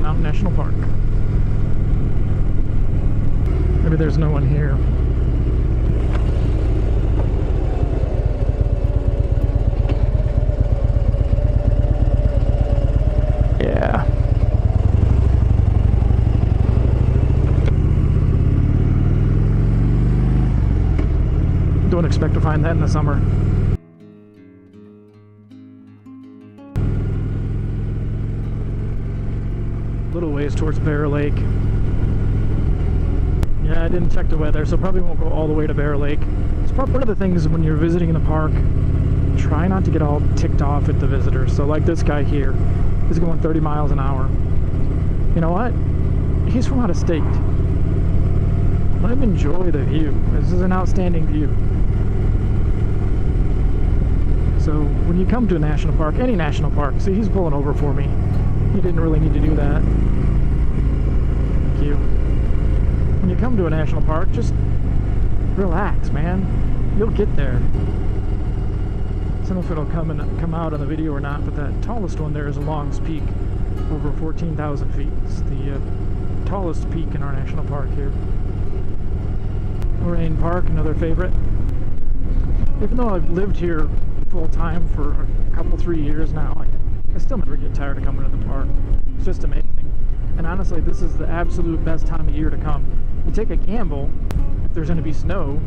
Mountain National Park. Maybe there's no one here. Yeah. Don't expect to find that in the summer. Little ways towards Bear Lake. Yeah, I didn't check the weather, so probably won't go all the way to Bear Lake. It's probably one of the things when you're visiting the park, try not to get all ticked off at the visitors. So like this guy here, he's going 30 miles an hour. You know what? He's from out of state. Let him enjoy the view. This is an outstanding view. So when you come to a national park, any national park, see, he's pulling over for me. He didn't really need to do that. Thank you. When you come to a national park, just relax, man. You'll get there. I don't know if it'll come out on the video or not, but that tallest one there is Long's Peak, over 14,000 feet. It's the tallest peak in our national park here. Moraine Park, another favorite. Even though I've lived here full time for a couple, 3 years now, I still never get tired of coming to the park. It's just amazing. And honestly, this is the absolute best time of year to come. You take a gamble if there's going to be snow,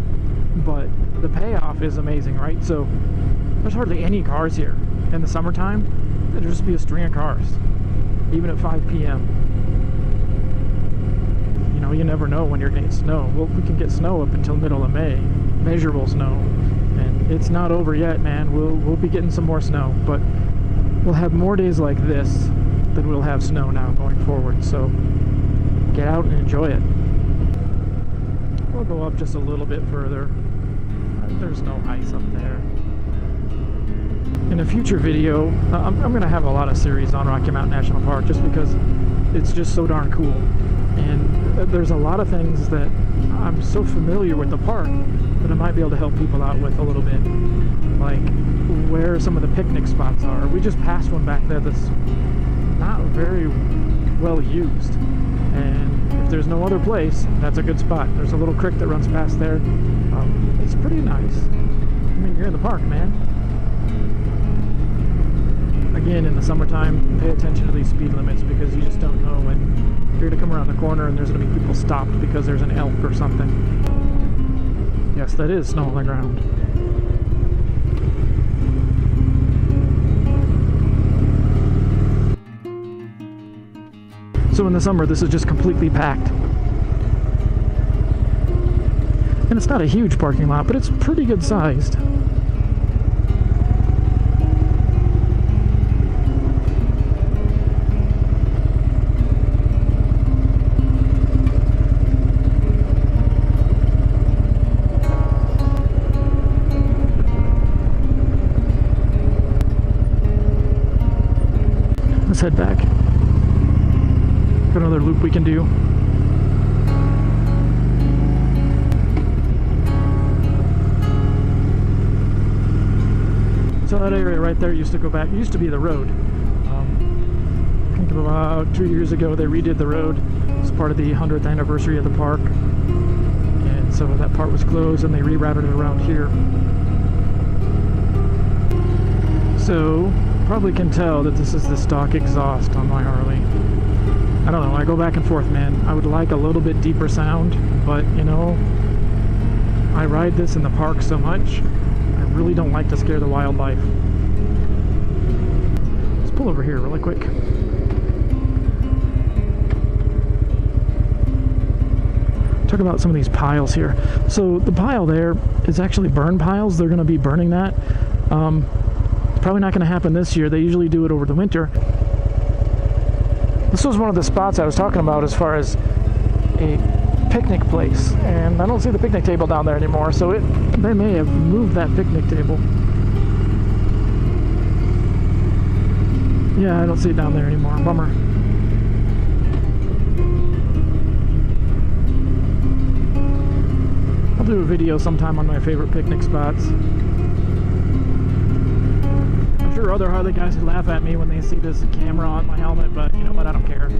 but the payoff is amazing, right? So there's hardly any cars here. In the summertime, there'll just be a string of cars, even at 5 p.m. You know, you never know when you're going to get snow. Well, we can get snow up until middle of May, measurable snow, and it's not over yet, man. We'll be getting some more snow, but we'll have more days like this than we'll have snow now going forward. So get out and enjoy it. We'll go up just a little bit further. There's no ice up there. In a future video, I'm going to have a lot of series on Rocky Mountain National Park just because it's just so darn cool. And there's a lot of things that I'm so familiar with the park that I might be able to help people out with a little bit. Like where some of the picnic spots are. We just passed one back there that's not very well used. And if there's no other place, that's a good spot. There's a little creek that runs past there. It's pretty nice. I mean, you're in the park, man. Again, in the summertime, pay attention to these speed limits because you just don't know when you're going to come around the corner and there's going to be people stopped because there's an elk or something. Yes, that is snow on the ground. So in the summer, this is just completely packed. And it's not a huge parking lot, but it's pretty good sized. Let's head back. Got another loop we can do. So that area right there used to go back, used to be the road. I think about 2 years ago they redid the road as part of the 100th anniversary of the park. And so that part was closed and they rerouted it around here. So probably can tell that this is the stock exhaust on my Harley. I don't know, I go back and forth, man. I would like a little bit deeper sound, but you know, I ride this in the park so much, I really don't like to scare the wildlife. Let's pull over here really quick. Talk about some of these piles here. So the pile there is actually burn piles. They're going to be burning that. It's probably not going to happen this year. They usually do it over the winter. This was one of the spots I was talking about as far as a picnic place, and I don't see the picnic table down there anymore, so they may have moved that picnic table. Yeah, I don't see it down there anymore. Bummer. I'll do a video sometime on my favorite picnic spots. I'm sure sure other Harley guys would laugh at me when they see this camera on my helmet, but you know what, I don't care.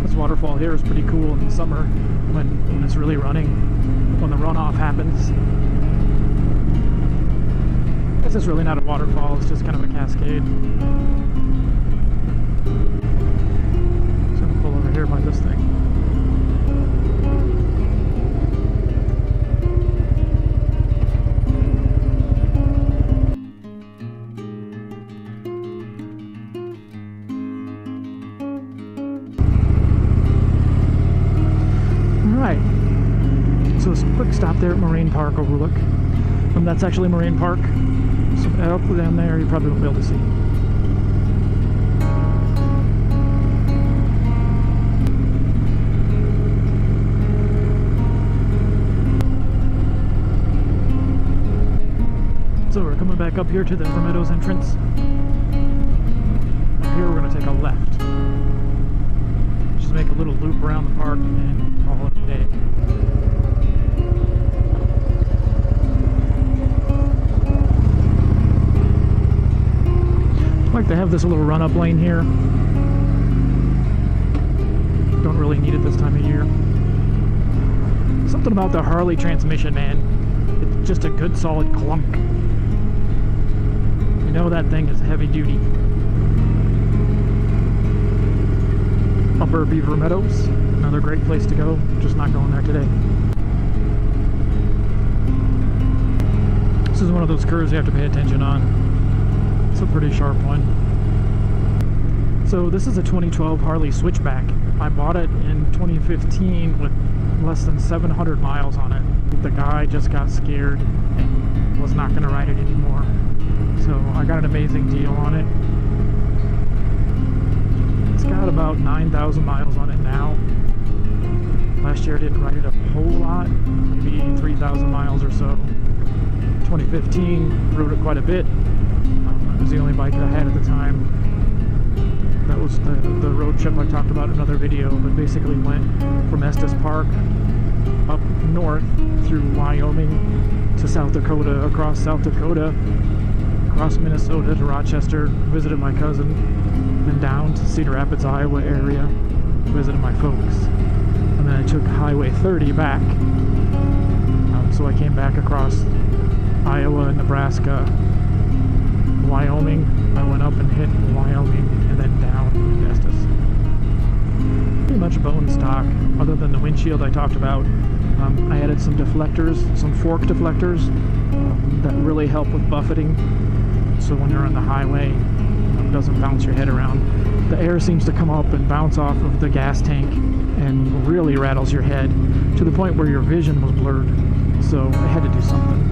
This waterfall here is pretty cool in the summer when it's really running, when the runoff happens. This is really not a waterfall, it's just kind of a cascade. So I'm gonna pull over here by this thing. Alright, so it's a quick stop there at Marine Park Overlook. That's actually Marine Park. So up down there you probably won't be able to see. So we're coming back up here to the Beaver Meadows entrance. Up here we're going to take a left. Just make a little loop around the park and call it a day. I like to have this little run-up lane here. Don't really need it this time of year. Something about the Harley transmission, man. It's just a good solid clunk. You know that thing is heavy duty. Upper Beaver Meadows, another great place to go. Just not going there today. This is one of those curves you have to pay attention on. It's a pretty sharp one. So this is a 2012 Harley Switchback. I bought it in 2015 with less than 700 miles on it. The guy just got scared and was not going to ride it anymore. So I got an amazing deal on it. It's got about 9,000 miles on it now. Last year I didn't ride it a whole lot, maybe 3,000 miles or so. 2015, rode it quite a bit. It was the only bike that I had at the time. That was the road trip I talked about in another video, but basically went from Estes Park up north through Wyoming to South Dakota, across South Dakota, across Minnesota to Rochester, visited my cousin, then down to Cedar Rapids, Iowa area, visited my folks. And then I took Highway 30 back. So I came back across Iowa, Nebraska, Wyoming. I went up and hit Wyoming and then down to Estes. Pretty much bone stock, other than the windshield I talked about. I added some deflectors, some fork deflectors that really help with buffeting. So when you're on the highway, it doesn't bounce your head around. The air seems to come up and bounce off of the gas tank and really rattles your head to the point where your vision was blurred. So I had to do something.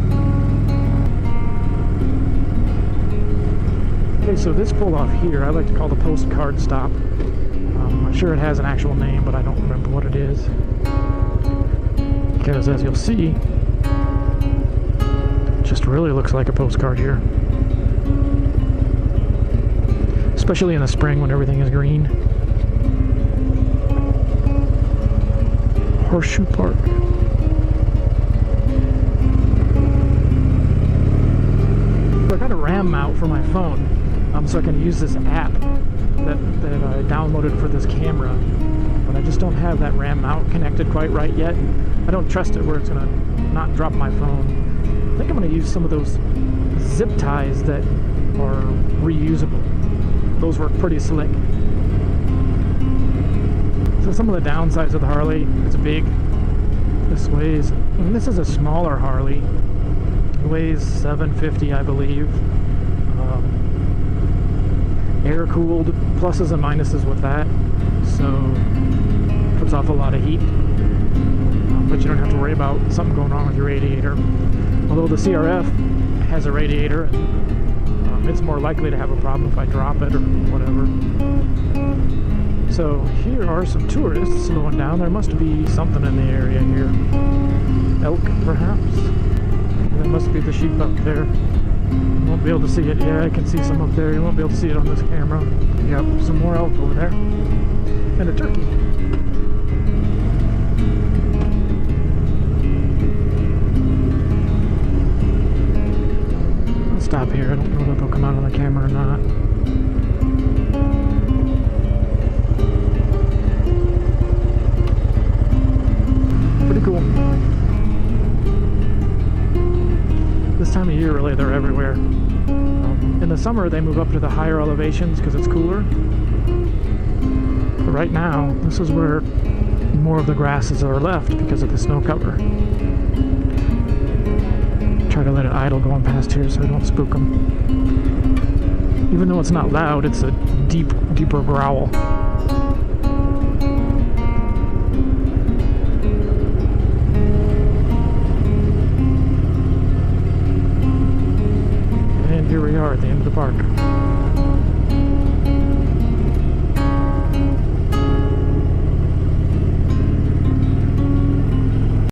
Okay, so this pull off here, I like to call the postcard stop. I'm sure it has an actual name, but I don't remember what it is. Because as you'll see, it just really looks like a postcard here. Especially in the spring when everything is green. Horseshoe Park. I got a RAM mount for my phone. So I can use this app that I downloaded for this camera, but I just don't have that RAM mount connected quite right yet. I don't trust it where it's going to not drop my phone. I think I'm going to use some of those zip ties that are reusable. Those work pretty slick. So some of the downsides of the Harley, it's big. This weighs, and this is a smaller Harley. It weighs 750, I believe. Air cooled, pluses and minuses with that, so puts off a lot of heat, but you don't have to worry about something going wrong with your radiator. Although the CRF has a radiator, it's more likely to have a problem if I drop it or whatever. So here are some tourists slowing down. There must be something in the area here. Elk, perhaps? That must be the sheep up there. You won't be able to see it. Yeah, I can see some up there. You won't be able to see it on this camera. Yep, some more elk over there. And a turkey. stop here. I don't know that they'll come out on the camera or not. Pretty cool. This time of year, really, they're everywhere. In the summer, they move up to the higher elevations because it's cooler. But right now, this is where more of the grasses are left because of the snow cover. Try to let it idle going past here so I don't spook them. Even though it's not loud, it's a deeper growl. And here we are at the end of the park.